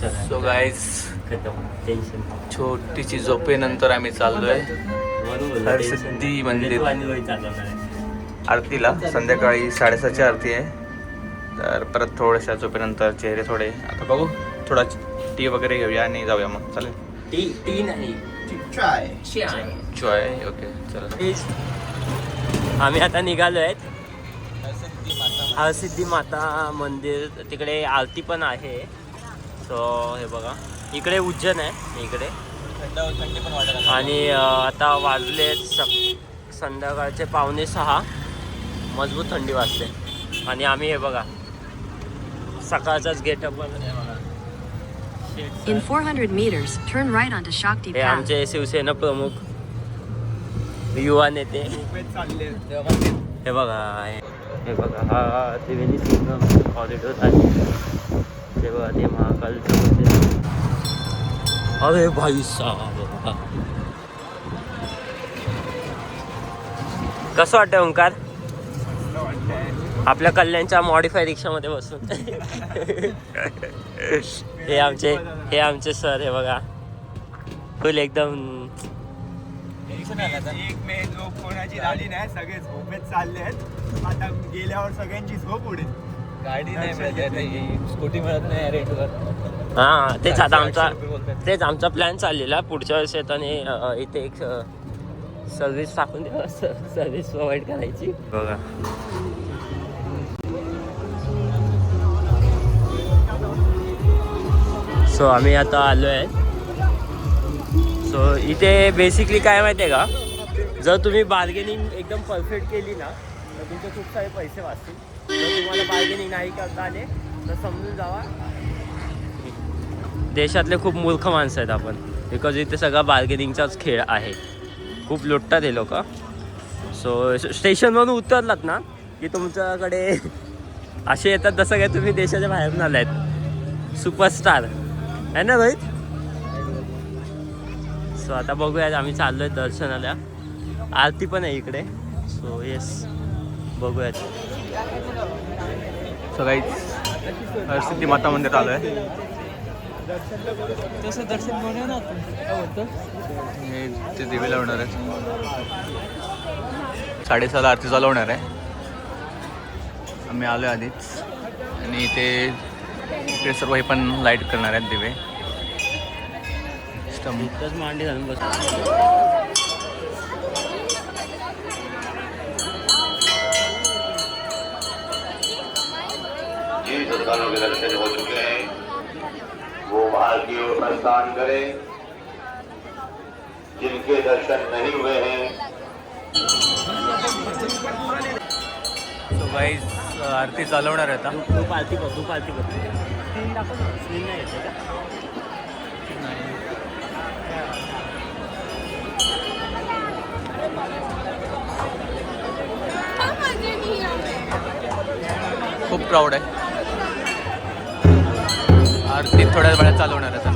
So guys छोटीशी झोपेनंतर आम्ही चाललोय हरसिद्धी मंदिर आरतीला. संध्याकाळी 7:30ची आरती आहे. तर परत थोड्याशा झोपेनंतर चेहरे थोडे आता बघू, थोडा टी वगैरे घेऊया आणि जाऊया मग. चालेल? टी नाही, चाय. ओके चला. आम्ही आता निघालो आहेत हरसिद्धी माता मंदिर. तिकडे आरती पण आहे. सो हे बघा, इकडे उज्जैन आहे इकडे. थंडी पण वाटत आणि आता वाजले संध्याकाळचे 5:45. मजबूत थंडी वाजते. आणि आम्ही हे बघा सकाळचाच getup. In 400 meters, turn right onto Shakti हे Path. आमचे शिवसेना प्रमुख युवा नेते. हे बघा हे बघा, हा त्रिवेणी संगम कॉरिडॉर आहे. ते बघा ते महाकालचं मंदिर. अरे भाई साहब, कसं वाटतं ओंकार आपल्या कल्याणच्या मॉडिफाय रिक्षामध्ये बसून? हे आमचे सर. हे बघा फुल एकदम. एक मे झोप कोणाची झाली नाही, सगळे झोपेत चालले आहेत. आता गेल्यावर सगळ्यांची झोप उडेल. गाडी नाही मिळत, स्कूटी मिळत नाही रेंटवर. हां तेच आमचा प्लॅन चाललेला पुढच्या वर्षी येताना इथे एक सर्व्हिस टाकून द्यावं, सर्व्हिस प्रोव्हाइड करायची. बघा सो आम्ही आता आलो आहे. सो इथे बेसिकली काय माहिती आहे का, जर तुम्ही बार्गेनिंग एकदम परफेक्ट केली ना तर तुमचे खूप सारे पैसे वाचतील. जर तुम्हाला बार्गेनिंग नाही करता आले तर समजून जावा देशातले खूप मूर्ख माणसं आहेत आपण. बिकॉज इथे सगळा बार्गेनिंगचाच खेळ आहे. खूप लुटतात हे लोक. सो स्टेशनवरून उतरलात ना की तुमच्याकडे असे येतात जसं काय तुम्ही देशाच्या बाहेरून आलात. सुपरस्टार आहे ना रोहित? सो आता बघूया, आम्ही चाललो आहे दर्शनाला. आरती पण आहे इकडे. सो येस बघूयात. सो गाईज हरसिद्धी माता मंदिर आलो आहे. तसं दर्शन म्हणून ना हे ते दिवे लावणार आहे. 6:30 आरती चालू होणार आहे. आम्ही आलो आधीच. आणि इथे सर्व हे पण लाईट करणार आहेत दिवे. इथंच मांडी घालून बस. जिन संस्थानों के दर्शन हो चुके हैं वो बाहर की ओर प्रस्थान करें. जिनके दर्शन नहीं हुए हैं. सो गाईज आरती चालवणार आहे आता. तू पालती बघ. स्क्रीन दाखव. स्क्रीन नाही येते का? खूप प्राऊड आहे. आरती थोड्या वेळात चालू होणार आहे.